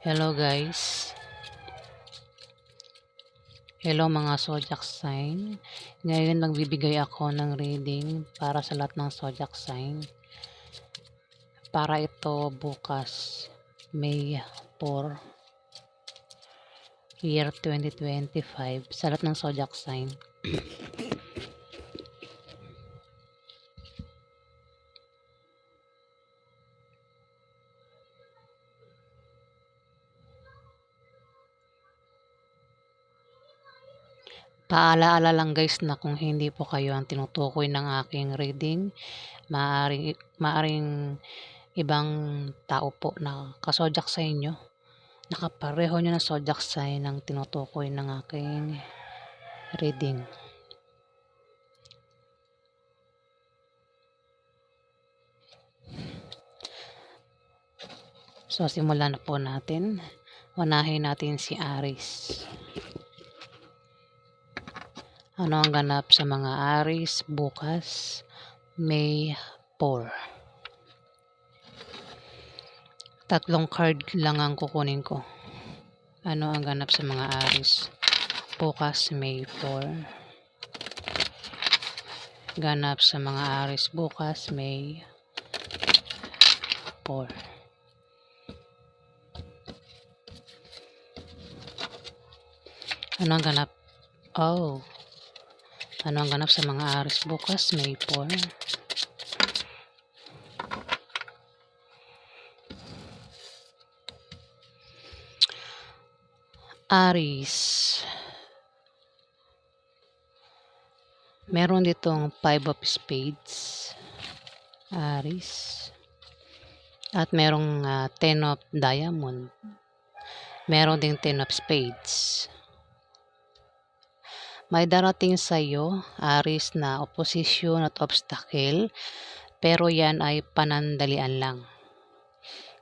Hello guys. Hello mga zodiac sign. Ngayon nagbibigay ako ng reading para sa lahat ng zodiac sign. Para ito bukas, May 4, year 2025 sa lahat ng zodiac sign. Paalaala lang guys na kung hindi po kayo ang tinutukoy ng aking reading, maaring ibang tao po na kasodyak sa inyo, nakapareho nyo na zodiac sign ang tinutukoy ng aking reading. So simulan na po natin. Unahin natin si Aries. Ano ang ganap sa mga Aries bukas, May 4? Tatlong card lang ang kukunin ko. Ano ang ganap sa mga Aries bukas, May 4? Ganap sa mga Aries bukas, May 4. Ano ang ganap? Ano ang ganap sa mga Aries bukas, May 4? Aries. Meron ditong 5 of Spades. Aries. At merong 10 of Diamond. Meron ding 10 of Spades. May darating sa iyo, Aries, na opposition at obstacle, pero yan ay panandalian lang.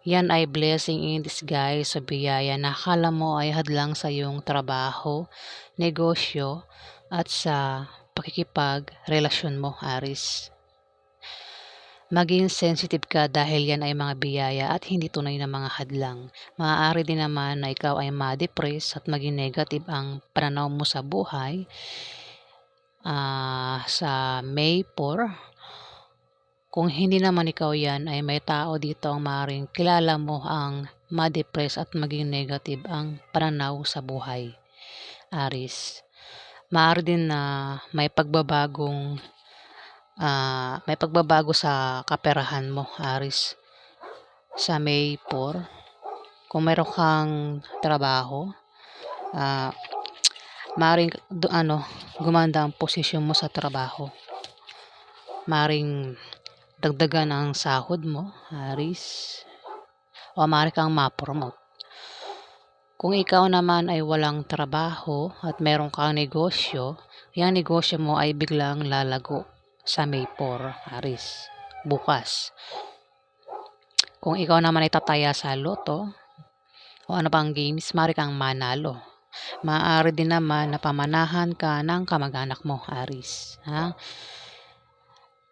Yan ay blessing in disguise o biyaya na akala mo ay hadlang sa iyong trabaho, negosyo, at sa pakikipag-relasyon mo, Aries. Maging sensitive ka dahil yan ay mga biyaya at hindi tunay na mga hadlang. Maaari din naman na ikaw ay ma-depress at maging negative ang pananaw mo sa buhay. Sa May 4, kung hindi naman ikaw yan, ay may tao dito ang maaaring kilala mo ang ma-depress at maging negative ang pananaw sa buhay, Aries. Maaari din na may pagbabago sa kaperahan mo, Aries, sa May 4. Kung mayroon kang trabaho, maaaring gumanda ang posisyon mo sa trabaho. Maaaring dagdagan ang sahod mo, Aries, o maaari kang ma-promote. Kung ikaw naman ay walang trabaho at meron kang negosyo, yung negosyo mo ay biglang lalago sa May 4, Aries, bukas. Kung ikaw naman ay tataya sa loto o ano pang games, maaari kang manalo. Maaari din naman na pamanahan ka ng kamag-anak mo, Aries.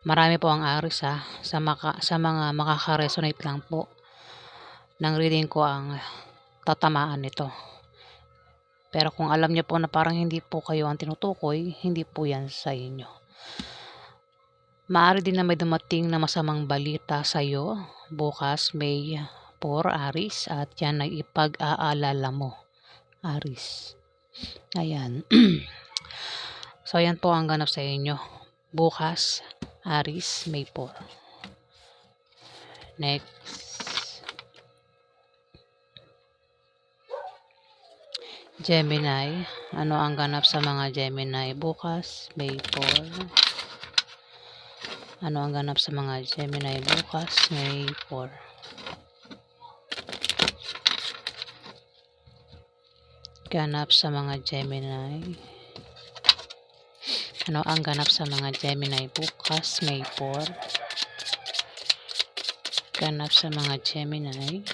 Marami po ang Aries sa mga makaka-resonate lang po ng reading ko ang tatamaan nito. Pero kung alam niyo po na parang hindi po kayo ang tinutukoy, hindi po yan sa inyo. Maaari din na may dumating na masamang balita sa iyo bukas, May 4, Aries, at yan ay ipag-aalala mo, Aries. Ayan. So yan po ang ganap sa inyo bukas, Aries, May 4. Next. Gemini. Ano ang ganap sa mga Gemini bukas, May 4? Ano ang ganap sa mga Gemini bukas, May 4? Ganap sa mga Gemini. Ano ang ganap sa mga Gemini bukas, May 4? Ganap sa mga Gemini.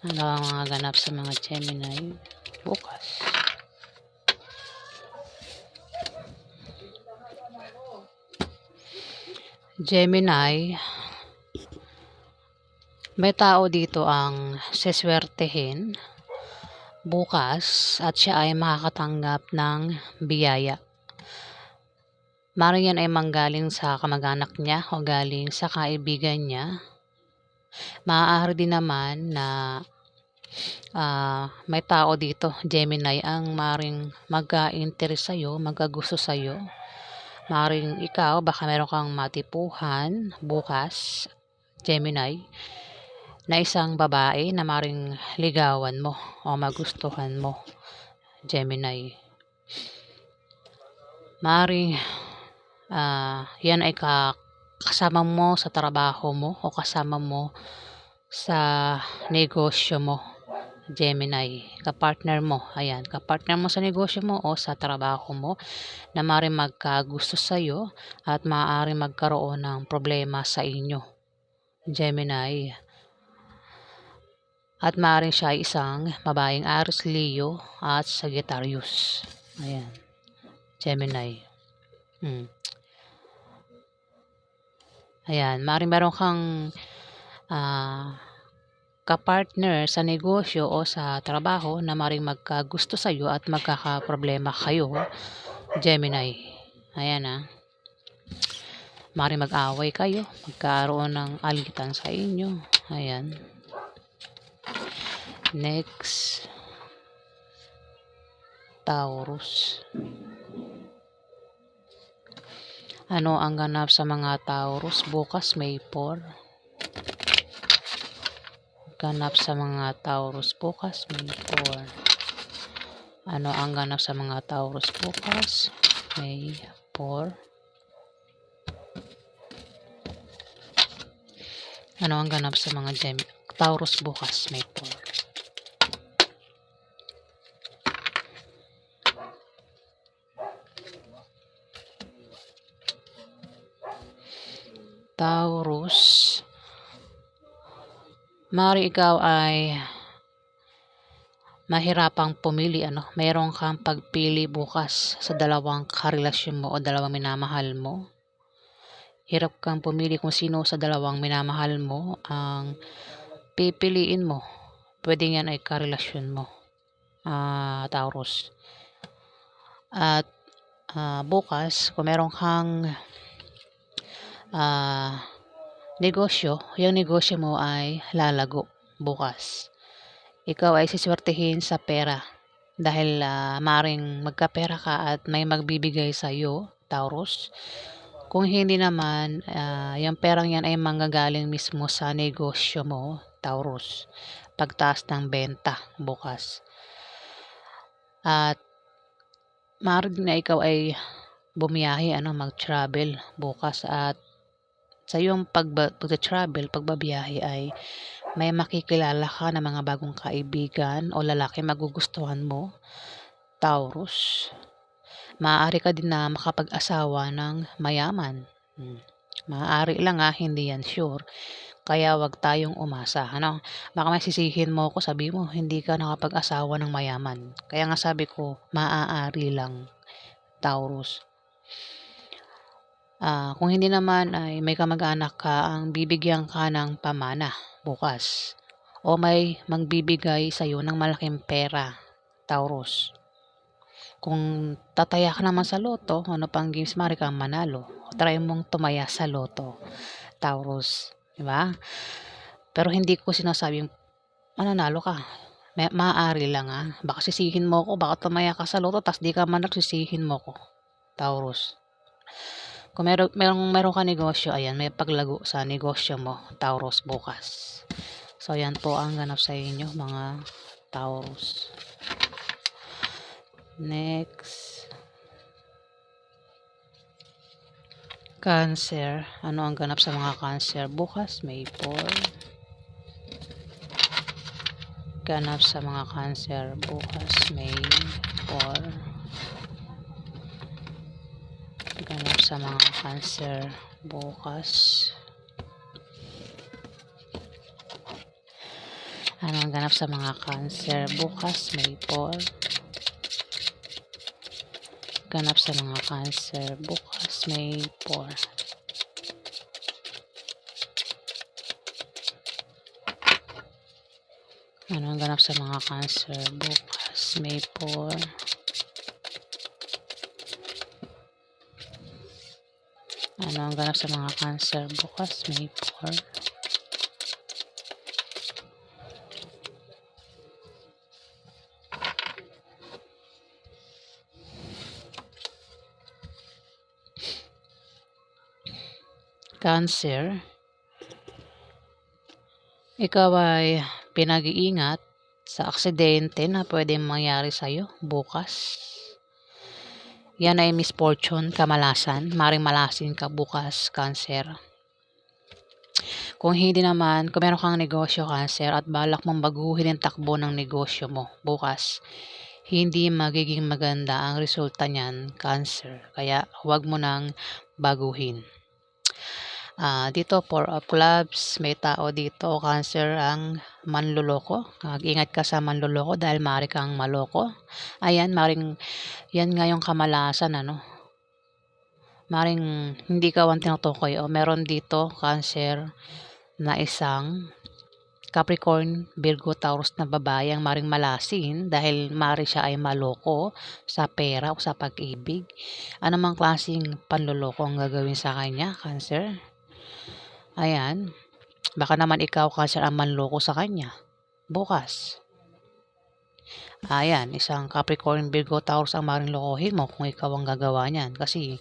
Ano ang mga ganap sa mga Gemini bukas? Gemini. May tao dito ang seswertehin bukas at siya ay makakatanggap ng biyaya. Maaaring yan ay manggaling sa kamag-anak niya o galing sa kaibigan niya. Maaari din naman na may tao dito, Gemini, ang maaaring magka-interest sa'yo, magkagusto sa'yo. Maaaring ikaw, baka meron kang matipuhan bukas, Gemini, na isang babae na maaaring ligawan mo o magustuhan mo, Gemini. Maaaring yan ay kasama mo sa trabaho mo o kasama mo sa negosyo mo, Gemini. Kapartner mo, ayan, kapartner mo sa negosyo mo o sa trabaho mo na maaaring magkagusto sa'yo at maaaring magkaroon ng problema sa inyo, Gemini. At maaaring siya ay isang babaeng Aries, Leo at Sagittarius. Ayan, Gemini. Ayan, maaaring meron kang kapartner sa negosyo o sa trabaho na maaaring magkagusto sa'yo at magkakaproblema kayo, Gemini. Ayan maaaring mag-away kayo, magkaroon ng alitan sa inyo. Ayan. Next, Taurus. Ano ang ganap sa mga Taurus bukas, May 4? Ganap sa mga Taurus bukas, May 4. Ano ang ganap sa mga Taurus bukas, May 4? Ano ang ganap sa mga Taurus bukas, May 4? Taurus, maaaring ikaw ay mahirapang pumili, meron kang pagpili bukas sa dalawang karelasyon mo o dalawang minamahal mo. Hirap kang pumili kung sino sa dalawang minamahal mo ang pipiliin mo. Pwede yan ay karelasyon mo, Taurus. At bukas, kung meron kang negosyo, yung negosyo mo ay lalago bukas. Ikaw ay siswertehin sa pera dahil maaaring magkapera ka at may magbibigay sa iyo, Taurus. Kung hindi naman, yung perang yan ay manggagaling mismo sa negosyo mo, Taurus. Pagtaas ng benta bukas. At maaaring na ikaw ay bumiyahe, mag-travel bukas at sa iyong pag-travel, pagbabiyahe ay may makikilala ka na mga bagong kaibigan o lalaki magugustuhan mo, Taurus. Maaari ka din na makapag-asawa ng mayaman. Maaari lang hindi yan sure. Kaya wag tayong umasa. Baka may sisihin mo ako, sabi mo, hindi ka nakapag-asawa ng mayaman. Kaya nga sabi ko, maaari lang, Taurus. Kung hindi naman ay may kamag-anak ka ang bibigyan ka ng pamana bukas o may magbibigay sa iyo ng malaking pera, Taurus. Kung tataya ka naman sa loto, ano pang games, maaari kang manalo. Try mong tumaya sa loto, Taurus, di ba? Pero hindi ko sinasabing mananalo ka. Maaari lang baka sisihin mo ko, baka tumaya ka sa loto tas di ka man nagsisihin mo ko, Taurus. Kung meron ka negosyo, ayan, may paglago sa negosyo mo, Taurus, bukas. So, ayan po ang ganap sa inyo, mga Taurus. Next, Cancer. Ano ang ganap sa mga Cancer bukas, May 4? Ganap sa mga Cancer bukas, May 4. Ganap sa mga Cancer bukas. Ano ang ganap sa mga Cancer bukas, May 4? Ganap sa mga Cancer bukas, May 4. Ano ang ganap sa mga Cancer bukas, May 4? Ano ang ganap sa mga Cancer bukas, May 4? Cancer, ikaw ay pinag-iingat sa aksidente na pwedeng mangyari sa'yo bukas. Yan ay misfortune, kamalasan. Maring malasin ka bukas, Cancer. Kung hindi naman, kung meron kang negosyo, Cancer, at balak mong baguhin ang takbo ng negosyo mo bukas, hindi magiging maganda ang resulta niyan, Cancer. Kaya huwag mo nang baguhin. Dito, 4 of clubs, may tao dito, Cancer, ang manloloko. Mag-ingat ka sa manloloko dahil maaari kang maloko. Ayan, maring yan nga yung kamalasan, ano. Maring hindi ka ang tinutukoy o meron dito, Cancer, na isang Capricorn, Virgo, Taurus na babae ang maring malasin dahil mari siya ay maloko sa pera o sa pag-ibig. Ano mang klaseng panloloko ang gagawin sa kanya, Cancer? Ayan, baka naman ikaw, Cancer, ang manloko sa kanya bukas. Ayan, isang Capricorn, Virgo, Taurus ang maring lokohin mo kung ikaw ang gagawa niyan kasi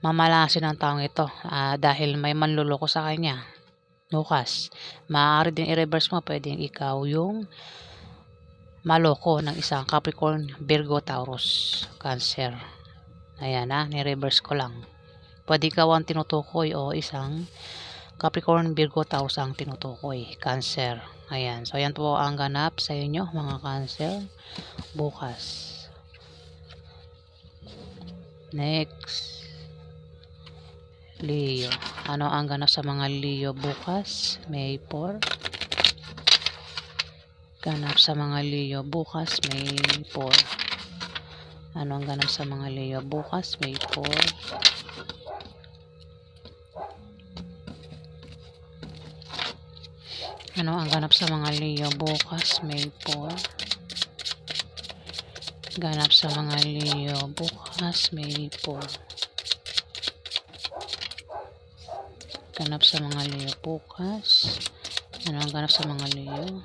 mamalasin ang taong ito dahil may manloloko sa kanya bukas. Maaari din i-reverse mo, pwedeng ikaw yung maloko ng isang Capricorn, Virgo, Taurus, Cancer. Ayan ni-reverse ko lang. Pwede ikaw ang tinutukoy o isang Capricorn, Virgo, Taurus ang tinutukoy, Cancer. Ayan, so ayan po ang ganap sa inyo mga Cancer bukas. Next, Leo. Ano ang ganap sa mga Leo bukas, May 4? Ganap sa mga Leo bukas, May 4. Ano ang ganap sa mga Leo bukas, May 4? Ano ang ganap sa mga Leo bukas, May 4? Ganap sa mga Leo bukas, May 4. Ganap sa mga Leo bukas. Ano ang ganap sa mga Leo?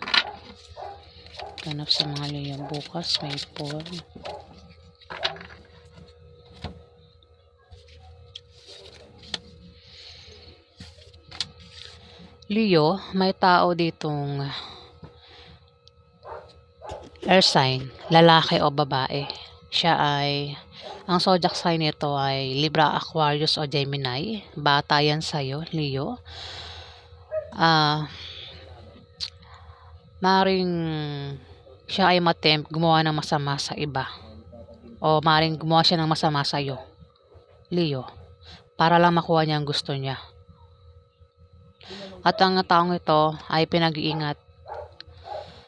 Ganap sa mga Leo bukas, May 4. Leo, may tao ditong air sign, lalaki o babae. Siya ay, ang zodiac sign nito ay Libra, Aquarius o Gemini. Bata yan sa'yo, Leo. Maring siya ay matempt gumawa ng masama sa iba. O maring gumawa siya ng masama sa'yo, Leo, para lang makuha niya ang gusto niya. At ang taong ito ay pinag-iingat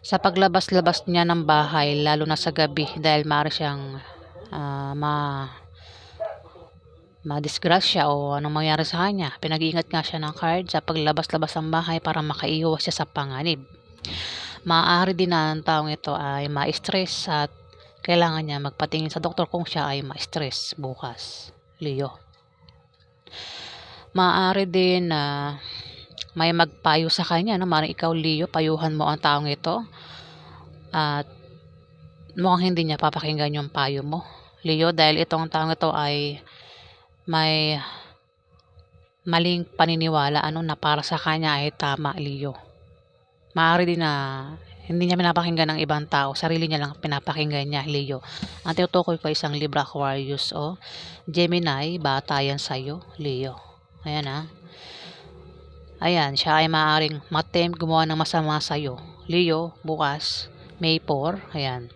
sa paglabas-labas niya ng bahay, lalo na sa gabi dahil maaari siyang madisgrasya o anong mangyari sa kanya. Pinag-iingat nga siya ng card sa paglabas-labas ng bahay para makaiwas siya sa panganib. Maaari din na ang taong ito ay ma-stress at kailangan niya magpatingin sa doktor kung siya ay ma-stress bukas, Leo. Maaari din na may magpayo sa kanya, no? Maring ikaw, Leo, payuhan mo ang taong ito at mukhang hindi niya papakinggan yung payo mo, Leo, dahil itong taong ito ay may maling paniniwala na para sa kanya ay tama, Leo. Maaari din na hindi niya pinapakinggan ng ibang tao, sarili niya lang pinapakinggan niya, Leo. Ang tinutukoy ko isang Libra, Aquarius o Gemini, bata yan sa'yo, Leo. Ayan Ayan, siya ay maaaring matempt gumawa ng masama sa'yo, Leo, bukas, May 4. Ayan.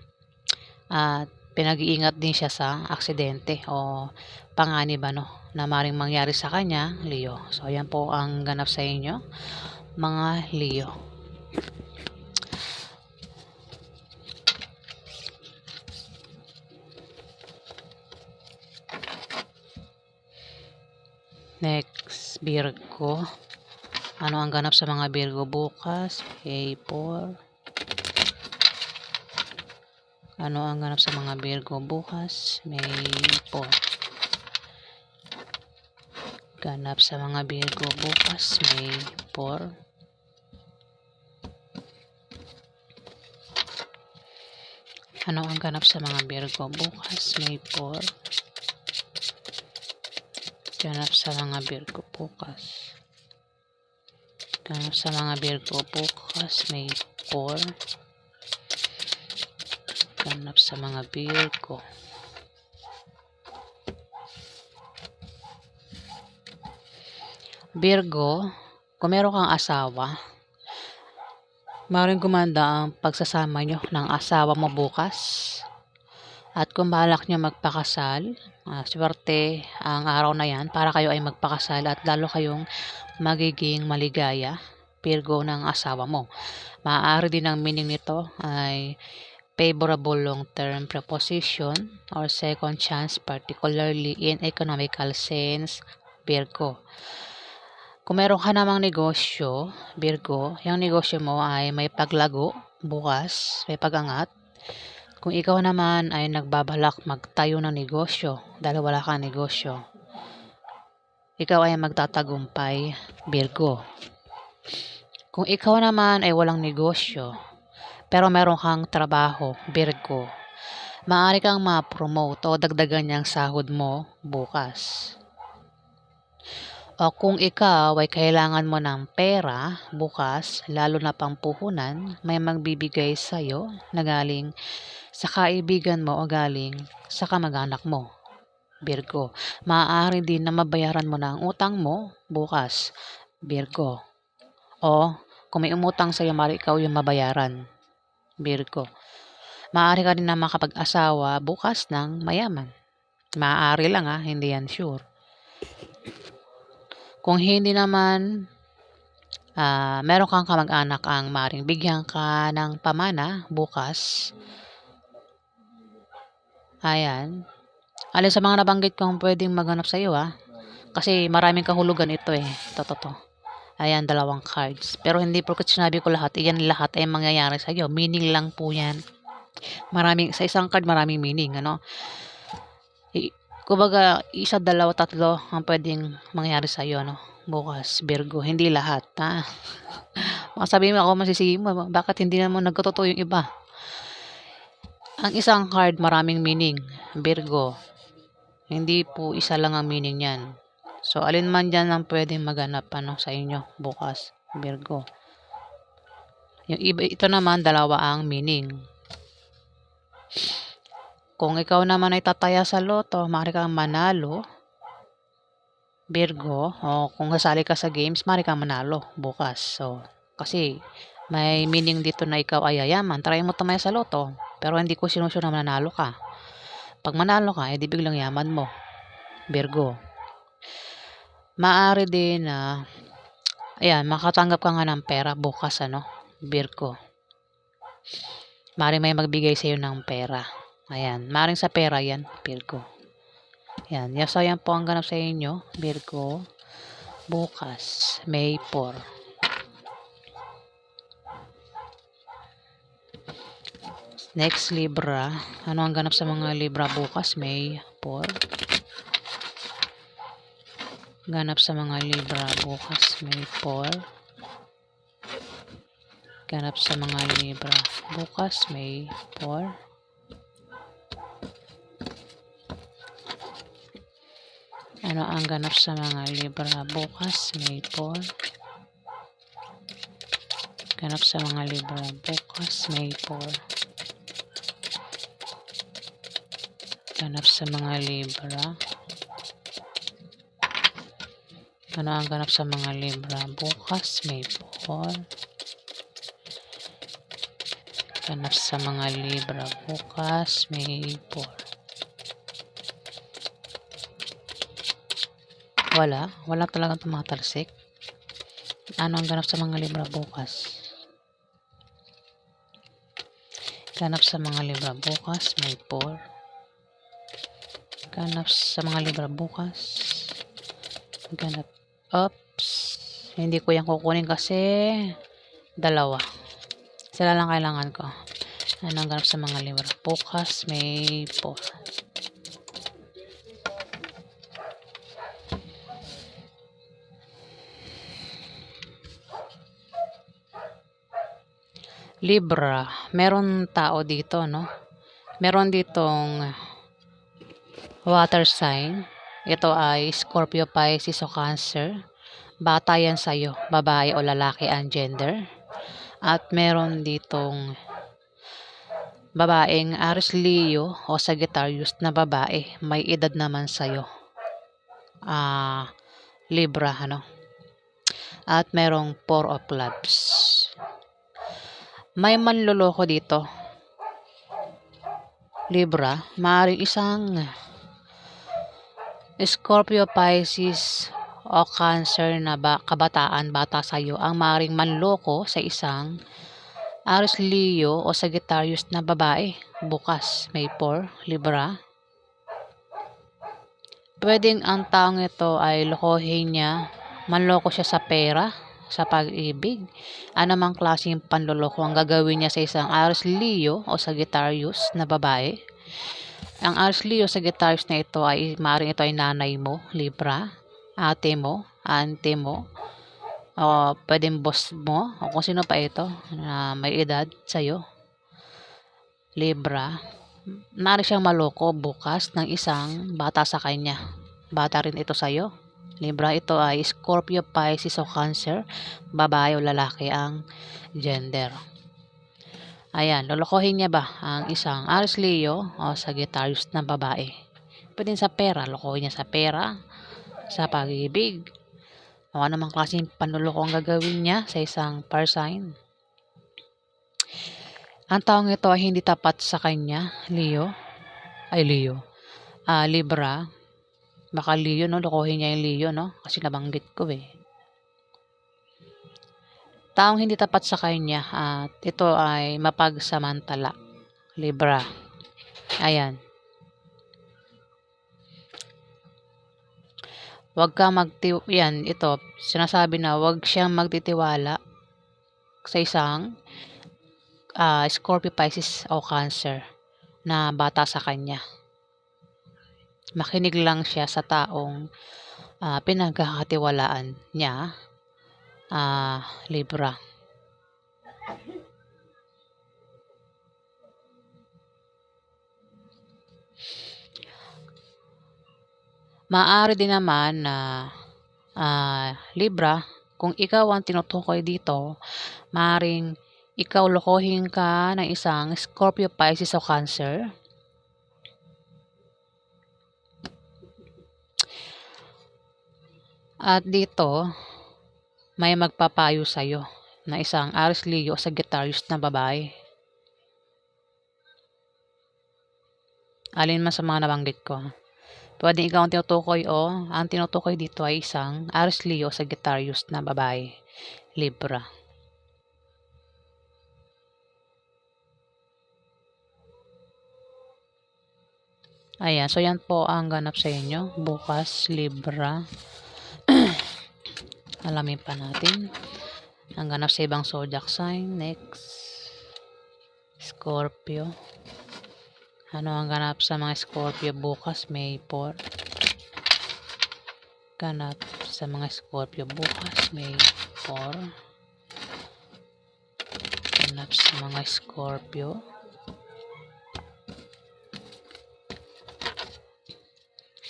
At pinag-iingat din siya sa aksidente o panganib na maaaring mangyari sa kanya, Leo. So, ayan po ang ganap sa inyo, mga Leo. Next, Virgo. Ano ang ganap sa mga Virgo bukas, May 4? Ano ang ganap sa mga Virgo bukas? May 4. Ganap sa mga Virgo bukas, May 4. Ano ang ganap sa mga Virgo bukas? May 4. Ganap sa mga Virgo bukas. Ganap sa mga Virgo bukas, May 4. Ganap sa mga Virgo. Virgo, kung meron kang asawa, maaaring gumanda ang pagsasama nyo ng asawa mo bukas. At kung balak nyo magpakasal, swerte ang araw na yan para kayo ay magpakasal at lalo kayong magiging maligaya, Virgo, ng asawa mo. Maaari din ang meaning nito ay favorable long-term preposition or second chance, particularly in economical sense, Virgo. Kung meron ka namang negosyo, Virgo, yung negosyo mo ay may paglago bukas, may pagangat. Kung ikaw naman ay nagbabalak magtayo ng negosyo dahil wala kang negosyo, ikaw ay magtatagumpay, Virgo. Kung ikaw naman ay walang negosyo, pero meron kang trabaho, Virgo, maaari kang ma-promote o dagdagan niyang sahod mo bukas. O kung ikaw ay kailangan mo ng pera bukas, lalo na pang puhunan, may magbibigay sa'yo na galing sa kaibigan mo o galing sa kamag-anak mo, Virgo. Maaari din na mabayaran mo na ang utang mo bukas, Virgo. O kung may umutang sa'yo, maaari ikaw yung mabayaran, Virgo. Maaari ka rin na makapag-asawa bukas ng mayaman. Maaari lang hindi yan sure. Kung hindi naman, meron kang kamag-anak ang maaaring bigyan ka ng pamana bukas. Ayan. Alin sa mga nabanggit kong pwedeng maganap sa iyo kasi maraming kahulugan ito Totoo. Ayan, 2 cards. Pero hindi porket sinabi ko lahat, iyan lahat ay mangyayari sa iyo. Meaning lang po yan. Sa isang card maraming meaning, kumbaga, 1, 2, 3 ang pwedeng mangyari sa iyo, bukas, Virgo. Hindi lahat, Baka sabihin mo ako masisisi mo, bakit hindi naman nagtotoo yung iba? Ang isang card maraming meaning, Virgo. Hindi po isa lang ang meaning niyan. So, alin man dyan ang pwedeng maganap sa inyo bukas, Virgo. Yung iba, ito naman, 2 ang meaning. Kung ikaw naman ay tataya sa loto, maaari kang manalo, Virgo. O kung kasali ka sa games, maaari kang manalo bukas. So, kasi may meaning dito na ikaw ay yayaman. Try mo tumaya sa loto, pero hindi ko sinusyo na manalo ka. Pag manalo ka, edi biglang yaman mo, Virgo. Maaari din na makatanggap ka nga ng pera bukas, Virgo. Maaari may magbigay sa iyo ng pera. Ayan, maaring sa pera yan, Virgo. Ayan, so yan po ang ganap sa inyo, Virgo, bukas, May 4. Next, Libra. Ano ang ganap sa mga Libra bukas, May 4? Ganap sa mga Libra bukas, May 4. Ganap sa mga Libra bukas, May 4. Ano ang ganap sa mga Libra bukas, May 4? Ganap sa mga Libra bukas, May 4. Ganap sa mga Libra. Ano ang ganap sa mga Libra bukas, May 4? Ganap sa mga Libra bukas, May 4. Wala talagang tumatalsik. Ano ang ganap sa mga Libra bukas? Ganap sa mga Libra bukas, May 4. Ganap sa mga Libra bukas. Ganap. Oops. Hindi ko yan kukunin kasi 2. Sila lang kailangan ko. Anong ganap sa mga Libra? Bukas may po. Libra, meron tao dito, no? Meron ditong water sign. Ito ay Scorpio, Pisces o Cancer. Bata yan sa'yo, babae o lalaki ang gender. At meron ditong babaeng Aries, Leo o Sagittarius na babae. May edad naman sa'yo. Libra, ano? At merong Four of Clubs. May manloloko dito. Libra, maaaring isang Scorpio, Pisces o Cancer na kabataan, bata sa'yo ang maaaring manloko sa isang Aries, Leo o Sagittarius na babae. Bukas, May 4, Libra. Pwedeng ang taong ito ay lokohin niya, manloko siya sa pera, sa pag-ibig. Anumang klaseng panloloko ang gagawin niya sa isang Aries, Leo o Sagittarius na babae. Ang Aries, Leo, Sagittarius na ito ay maaaring ito ay nanay mo, Libra, ate mo, auntie mo, o pwedeng boss mo, o kung sino pa ito na may edad sa'yo, Libra. Maaari siyang maloko bukas ng isang bata sa kanya. Bata rin ito sa'yo, Libra. Ito ay Scorpio, Pisces o Cancer, babae o lalaki ang gender. Ayan, lolokohin niya ba ang isang Aries, Leo o Sagittarius na babae? Pwede sa pera, lokohin niya sa pera, sa pag-ibig, o anumang klaseng panloloko ang gagawin niya sa isang fire sign. Ang taong ito ay hindi tapat sa kanya, Libra. Baka Leo, no? Lokohin niya yung Leo, no? Kasi nabanggit ko eh. Taong hindi tapat sa kanya at ito ay mapagsamantala, Libra. Ayan. Yan, ito, sinasabi na wag siyang magtitiwala sa isang Scorpio, Pisces o Cancer na bata sa kanya. Makinig lang siya sa taong pinagkakatiwalaan niya, Libra. Maaari din naman na Libra, kung ikaw ang tinutukoy dito, maaaring ikaw lokohin ka ng isang Scorpio, Pisces o Cancer. At dito, may magpapayo sa'yo na isang Aries, Leo o Sagittarius na babae. Alin man sa mga nabanggit ko. Pwede ikaw ang tinutukoy o ang tinutukoy dito ay isang Aries, Leo o Sagittarius na babae, Libra. Ayan, so yan po ang ganap sa inyo bukas, Libra. Alamin pa natin ang ganap sa ibang zodiac sign. Next, Scorpio. Ano ang ganap sa mga Scorpio bukas, May 4? Ganap sa mga Scorpio bukas, May 4. Ganap sa mga Scorpio.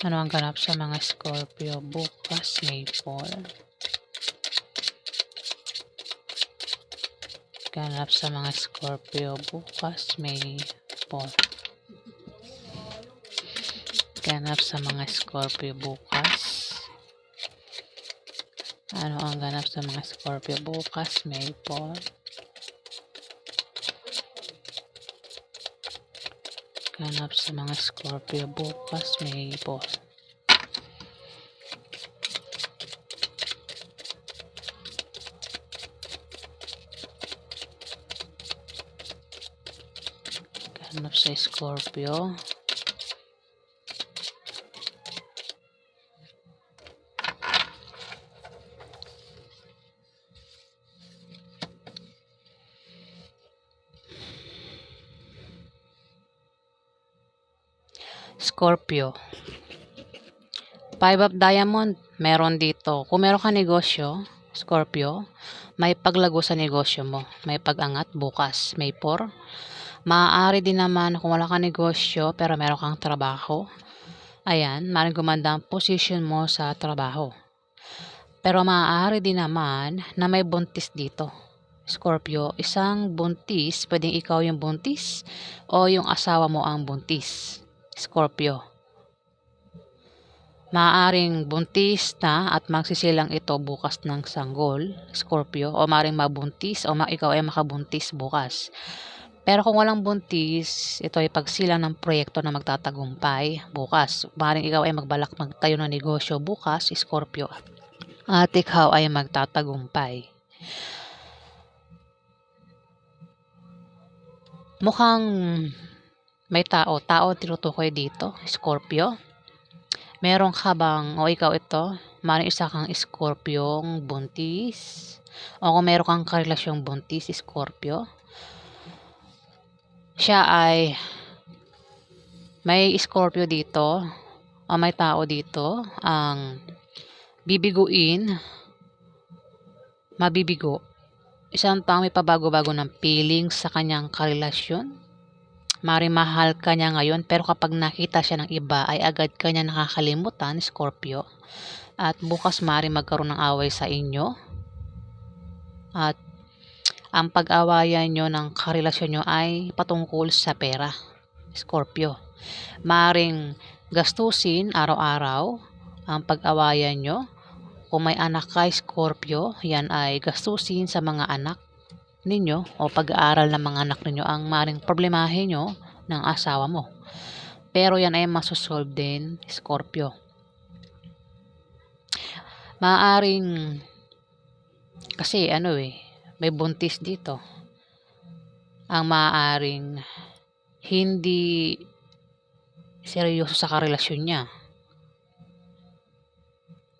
Ano ang ganap sa mga Scorpio bukas, May 4? Ganap sa mga Scorpio bukas, May 4. Ganap sa mga Scorpio bukas. Ano ang ganap sa mga Scorpio bukas, May 4? Ganap sa mga Scorpio bukas, May 4. Ganap sa Scorpio. Scorpio. Five of Diamond, meron dito. Kung meron ka negosyo, Scorpio, may paglago sa negosyo mo. May pag-angat bukas. May 4. Maaari din naman kung wala kang negosyo pero meron kang trabaho. Ayan, maaaring gumanda ang position mo sa trabaho. Pero maaari din naman na may buntis dito. Scorpio, isang buntis, pwedeng ikaw yung buntis o yung asawa mo ang buntis. Scorpio. Maaaring buntis na at magsisilang ito bukas ng sanggol, Scorpio, o maaaring mabuntis o ikaw ay makabuntis bukas. Pero kung walang buntis, ito ay pagsilang ng proyekto na magtatagumpay bukas. Maaaring ikaw ay magbalak magtayo ng negosyo bukas, Scorpio, at ikaw ay magtatagumpay. Mukhang may tao tinutukoy dito, Scorpio. Meron ka bang, o ikaw ito, maaaring isa kang Scorpiong buntis, o kung meron kang karelasyong buntis, Scorpio, siya ay may Scorpio dito, o may tao dito, ang mabibigo. Isang taong may pabago-bago ng feelings sa kanyang karelasyon. Maaaring mahal ka niya ngayon pero kapag nakita siya ng iba ay agad ka niya nakakalimutan, Scorpio. At bukas maaaring magkaroon ng away sa inyo. At ang pag-awayan nyo ng karelasyon nyo ay patungkol sa pera, Scorpio. Maaaring gastusin araw-araw ang pag-awayan nyo. Kung may anak ka, Scorpio, yan ay gastusin sa mga anak ninyo o pag-aaral ng mga anak ninyo ang maaaring problemahin nyo ng asawa mo. Pero yan ay masosolve din, Scorpio. Maaaring kasi may buntis dito. Ang maaaring hindi seryoso sa karelasyon niya.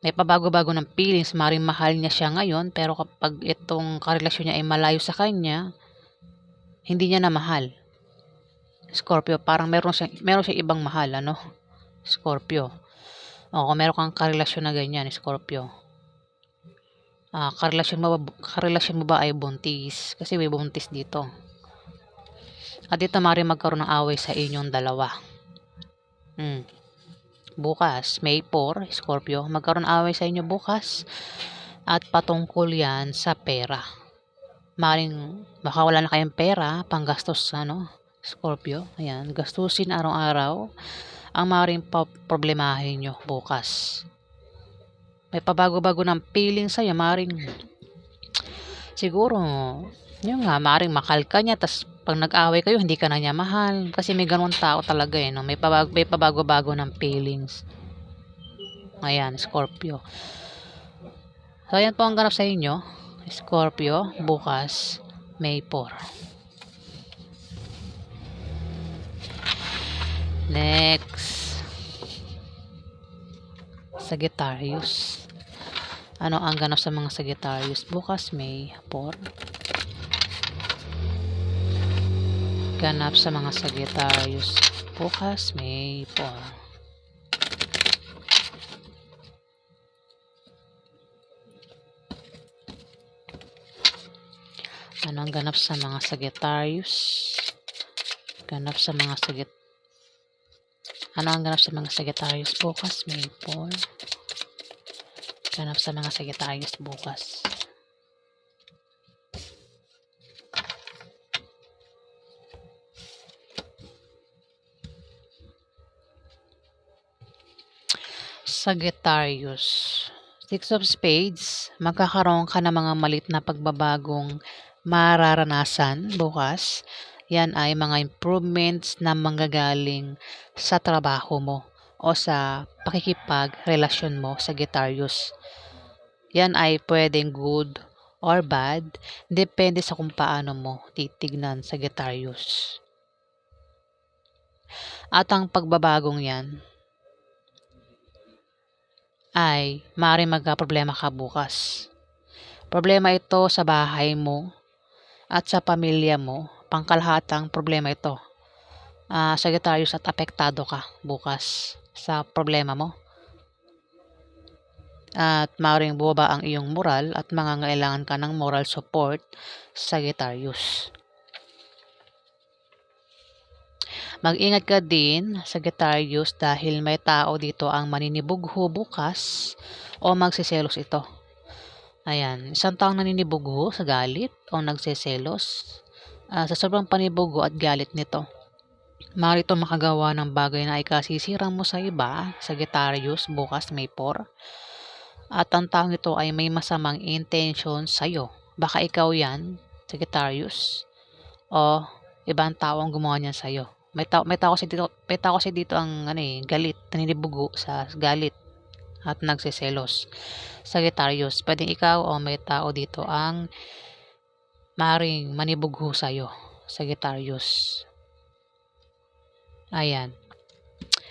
May pabago-bago ng feelings, maaaring mahal niya siya ngayon, pero kapag itong karelasyon niya ay malayo sa kanya, hindi niya na mahal. Scorpio, parang meron siya ibang mahal, Scorpio. O kung meron kang karelasyon na ganyan, Scorpio. Karelasyon mo ba ay buntis? Kasi may buntis dito. At dito maaaring magkaroon ng away sa inyong dalawa. Bukas, May 4, Scorpio, magkaroon away sa inyo bukas at patungkol yan sa pera. Maring baka wala na kayong pera, panggastos, Scorpio. Ayan, gastusin araw-araw ang maring problemahin nyo bukas. May pabago-bago ng feeling sa'yo, maring siguro, yun nga, maring mahal ka niya, tas pag nag-away kayo, hindi ka na niya mahal. Kasi may ganun tao talaga no? May pabago-bago ng feelings. Ayan, Scorpio. So, ayan po ang ganap sa inyo, Scorpio, bukas, May 4. Next, Sagittarius. Ano ang ganap sa mga Sagittarius bukas, May 4? Ganap sa mga Sagittarius bukas, May 4. Ano ang ganap sa mga Sagittarius? Ano ang ganap sa mga Sagittarius bukas, May 4? Ganap sa mga Sagittarius bukas. Sagittarius. 6 of Spades, magkakaroon ka ng mga malit na pagbabagong mararanasan bukas. Yan ay mga improvements na manggagaling sa trabaho mo o sa pakikipagrelasyon mo, Sagittarius. Yan ay pwedeng good or bad, depende sa kung paano mo titignan, Sagittarius. At ang pagbabagong yan ay maaaring magka-problema ka bukas. Problema ito sa bahay mo at sa pamilya mo, pangkalahatang problema ito. Sagittarius, at apektado ka bukas sa problema mo. At maaaring bumaba ang iyong moral at mangangailangan ka ng moral support, Sagittarius. Mag-ingat ka din, Sagittarius, dahil may tao dito ang maninibugho bukas o magsiselos ito. Ayan, isang taong naninibugho sa galit o nagsiselos. Sa sobrang panibugho at galit nito, maaari itong makagawa ng bagay na ikasisira mo sa iba, Sagittarius, bukas May 4. At ang taong ito ay may masamang intention sa'yo. Baka ikaw yan, Sagittarius, o ibang tao ang gumawa niyan sa'yo. May tao kasi dito ang galit, naninibugo sa galit at nagsiselos. Sagittarius, pwedeng ikaw o may tao dito ang maaaring manibugho sa'yo, Sagittarius. Ayan.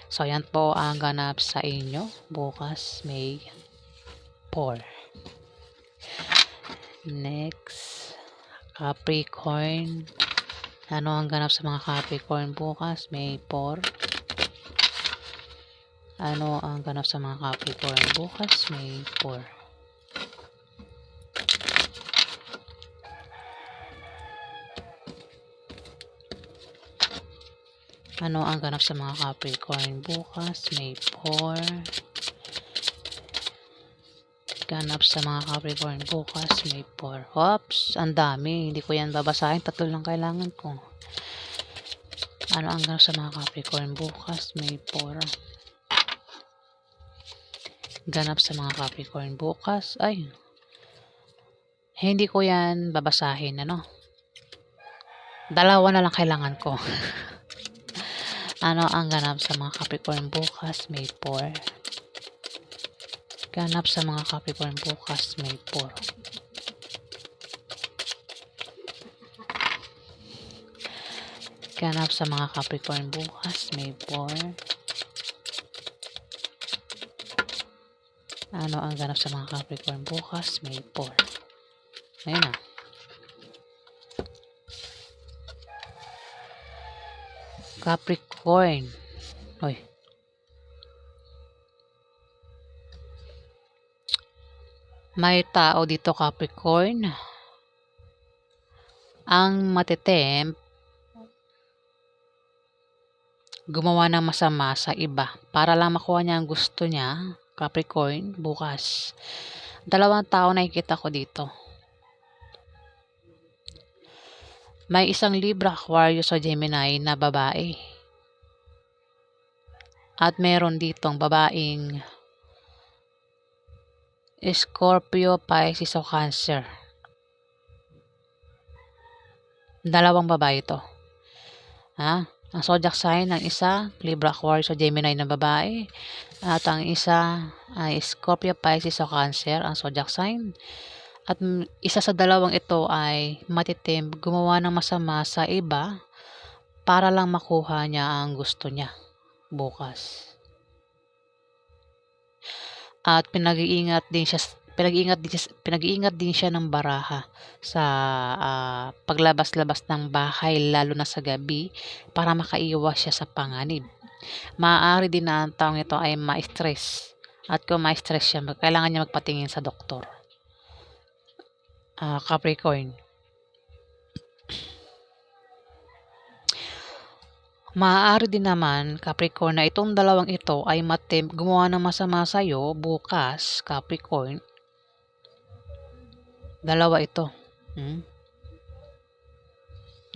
So, yan po ang ganap sa inyo bukas May 4. Next, Capricorn. Ano ang ganap sa mga Capricorn bukas May 4? Ano ang ganap sa mga Capricorn bukas May 4? Ano ang ganap sa mga Capricorn bukas May 4? Ganap sa mga Capricorn bukas May 4. Oops, ang dami. Hindi ko yan babasahin. 3 lang kailangan ko. Ano ang ganap sa mga Capricorn bukas May 4? Ganap sa mga Capricorn bukas. Ay, hindi ko yan babasahin. 2 na lang kailangan ko. Ano ang ganap sa mga Capricorn bukas May 4? Ganap sa mga Capricorn bukas May 4. Ganap sa mga Capricorn bukas May 4. Ano ang ganap sa mga Capricorn bukas May 4? Ayun na. Capricorn. Hoy. May tao dito, Capricorn, ang matitempt gumawa ng masama sa iba para lang makuha niya ang gusto niya, Capricorn, bukas. 2 tao nakikita ko dito. May isang Libra, Aquarius o Gemini na babae. At meron ditong babaeng Scorpio, Pisces o Cancer. 2 babae ito. Ang zodiac sign ng isa, Libra, Aquarius o Gemini na babae. At ang isa ay Scorpio, Pisces o Cancer, ang zodiac sign. At isa sa 2 ito ay matitim gumawa ng masama sa iba para lang makuha niya ang gusto niya bukas. At pinag-iingat din siya ng baraha sa paglabas-labas ng bahay, lalo na sa gabi, para makaiwas siya sa panganib. Maaari din na ang taong ito ay ma-stress. At kung ma-stress siya, kailangan niya magpatingin sa doktor. Capricorn. Maaari din naman, Capricorn, na itong 2 ito ay gumawa ng masama sa'yo bukas, Capricorn. 2 ito.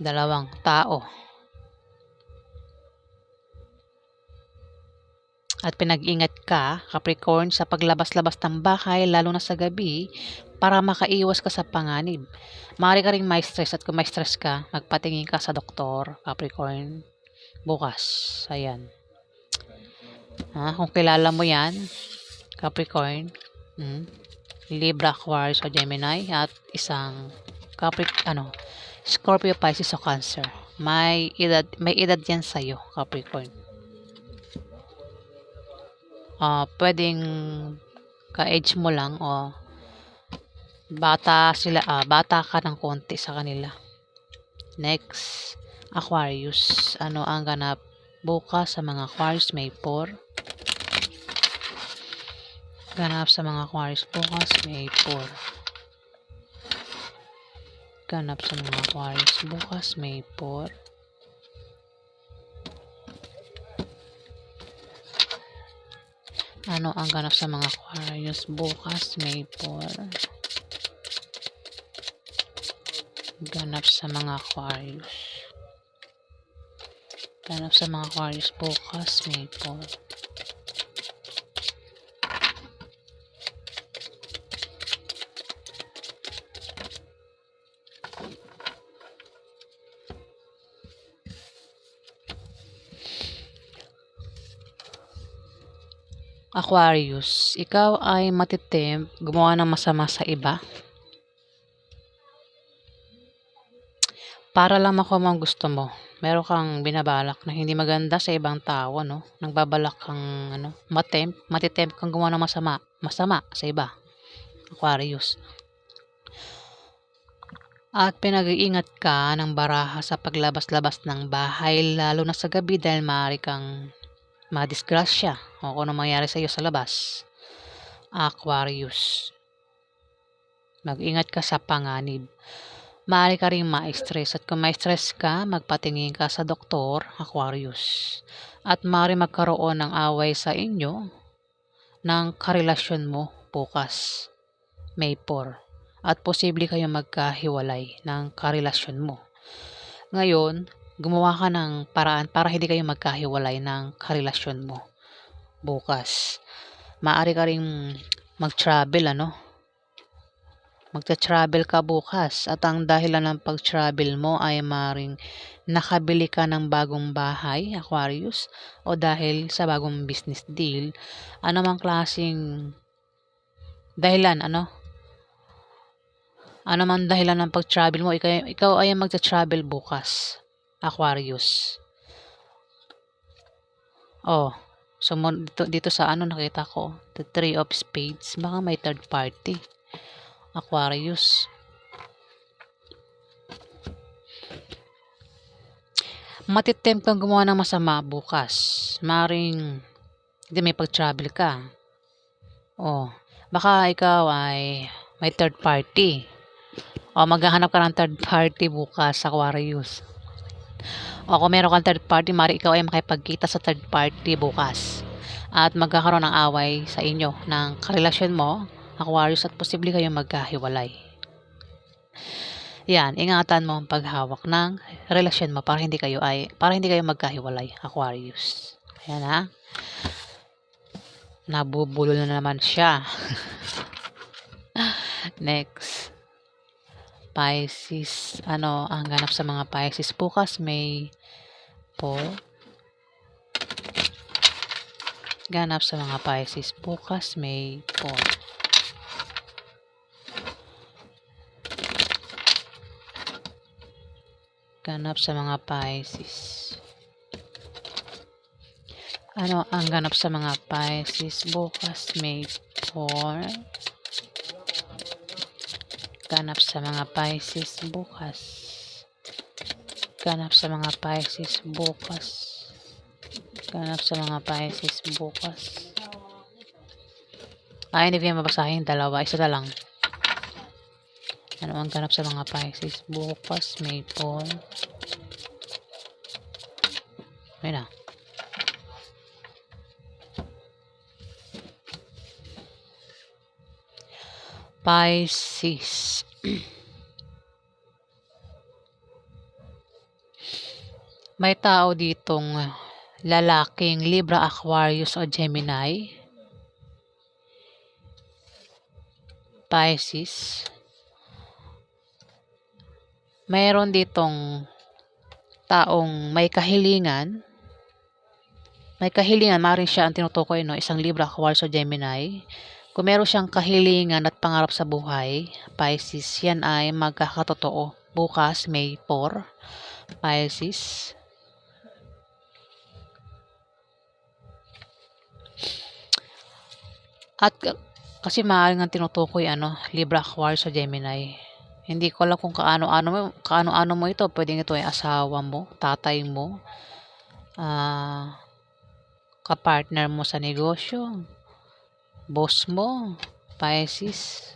2 tao. At pinag-ingat ka, Capricorn, sa paglabas-labas ng bahay, lalo na sa gabi, para makaiwas ka sa panganib. Maaari ka ring ma-stress, at kung ma-stress ka, magpatingin ka sa doktor, Capricorn, bukas. Ayan. Kung kilala mo yan, Capricorn, Libra, Aquarius o Gemini, at isang Scorpio, Pisces o Cancer. May edad yan sa'yo, Capricorn. Pwedeng ka-age mo lang o bata ka ng konti sa kanila. Next, Aquarius, ano ang ganap bukas sa mga Aquarius May 4? Ganap sa mga Aquarius bukas May 4. Ganap sa mga Aquarius bukas May 4. Ano ang ganap sa mga Aquarius bukas May 4? Ganap sa mga Aquarius. Ganap sa mga Aquarius bukas May 4. Aquarius, ikaw ay matitempt gumawa ng masama sa iba para lang makuha ang gusto mo. Meron kang binabalak na hindi maganda sa ibang tao, no? Nagbabalak kang matitempt kang gumawa ng masama sa iba. Aquarius. At pinag-iingat ka ng baraha sa paglabas-labas ng bahay, lalo na sa gabi dahil maaari kang madisgrasya o kung ano mangyari sa iyo sa labas. Aquarius. Mag-ingat ka sa panganib. Maaari ka ring ma-stress at kung ma-stress ka, magpatingin ka sa doktor, Aquarius. At maaari magkaroon ng away sa inyo ng karelasyon mo bukas, May 4. At posible kayong magkahiwalay ng karelasyon mo. Ngayon, gumawa ka ng paraan para hindi kayo magkahiwalay ng karelasyon mo bukas. Maaari ka ring mag-travel, Magta-travel ka bukas at ang dahilan ng pag-travel mo ay maaaring nakabili ka ng bagong bahay, Aquarius, o dahil sa bagong business deal. Ano mang klaseng dahilan, Ano man dahilan ng pag-travel mo, ikaw ay magta-travel bukas, Aquarius. Oh, so dito sa nakita ko, the 3 of Spades, baka may third party, Aquarius. Matitempt kang gumawa ng masama bukas. Maring hindi may pag-travel ka. Oh, baka ikaw ay may third party. O maghahanap ka ng third party bukas, Aquarius. O kung meron kang third party, maring ikaw ay makipagkita sa third party bukas. At magkakaroon ng away sa inyo ng karelasyon mo, Aquarius, at posible kayong magkahiwalay. Yan, ingatan mo ang paghawak ng relasyon mo para hindi kayo magkahiwalay, Aquarius. Ayan ha. Nabubulol na naman siya. Next. Pisces. Ano ang ganap sa mga Pisces bukas May 4? Ganap sa mga Pisces bukas May 4. Ganap sa mga Pisces. Ano ang ganap sa mga Pisces bukas May 4? Ganap sa mga Pisces bukas. Ganap sa mga Pisces bukas. Ganap sa mga Pisces bukas. Hindi ko yung mabasahin, dalawa, isa na lang. Ano ang ganap sa mga Pisces bukas May 4? Ayun na. Pisces. May tao ditong lalaking Libra, Aquarius o Gemini. Pisces. Mayroon ditong taong may kahilingan. Maaaring siya ang tinutukoy, isang Libra, Aquarius o Gemini. Kung meron siyang kahilingan at pangarap sa buhay, Pisces, yan ay magkakatotoo bukas May 4, Pisces. At kasi maaaring ang tinutukoy, Libra, Aquarius o Gemini. Hindi ko alam kung kaano-ano mo ito. Pwedeng ito ay asawa mo, tatay mo, ah, kapartner mo sa negosyo, boss mo, Pisces.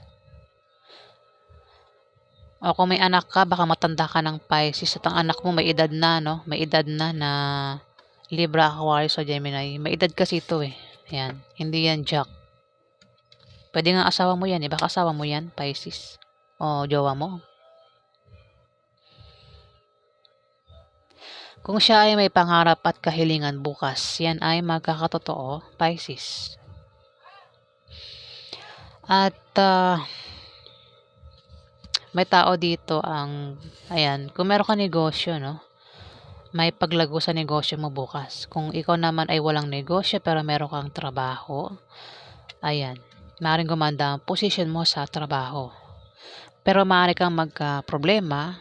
O kung may anak ka, baka matanda ka ng Pisces at ang anak mo may edad na, no? May edad na Libra, Aquarius o Gemini. May edad kasi ito eh. Ayan. Hindi yan Jack. Pwede nga asawa mo yan eh. Baka asawa mo yan, Pisces. O jowa mo. Kung siya ay may pangarap at kahilingan bukas, yan ay magkakatotoo, Pisces. At may tao dito ayan, kung meron ka negosyo, no? May paglago sa negosyo mo bukas. Kung ikaw naman ay walang negosyo pero meron kang trabaho, ayan, maaaring gumanda ang position mo sa trabaho. Pero maaari kang magka-problema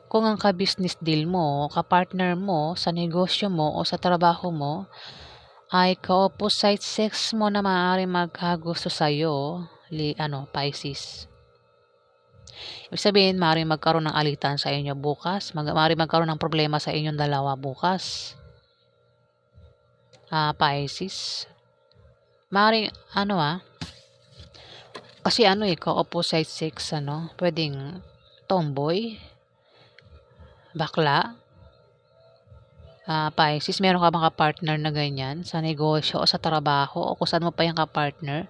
kung ang ka-business deal mo, ka-partner mo sa negosyo mo o sa trabaho mo ay ka-opposite sex mo na maaaring magkagusto sa'yo, Pisces. Ibig sabihin, maaaring magkaroon ng alitan sa inyo bukas, maaaring magkaroon ng problema sa inyong dalawa bukas, Pisces. Maaaring, kasi ka-opposite sex, pwedeng tomboy, bakla, Pisces, meron ka bang ka-partner na ganyan sa negosyo o sa trabaho o kung saan mo pa yung ka-partner?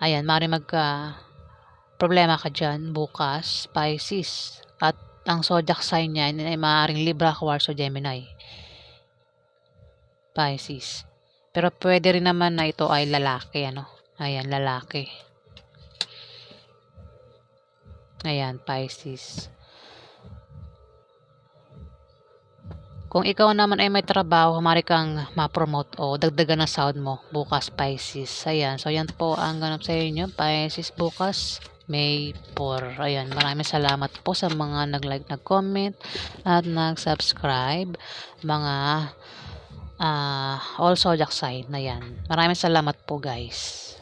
Ayan, maaaring problema ka dyan bukas, Pisces. At ang zodiac sign niyan ay maaaring Libra, Aquarius o Gemini. Pisces. Pero pwede rin naman na ito ay lalaki, Ayan, lalaki. Ayan, Pisces. Kung ikaw naman ay may trabaho, maaari kang ma-promote o dagdagan ng sahod mo bukas, Pisces. Ayan, so yan po ang ganap sa inyo, Pisces, bukas, May 4. Ayan, maraming salamat po sa mga nag-like, nag-comment, at nag-subscribe. Mga all zodiac sign na yan. Maraming salamat po guys.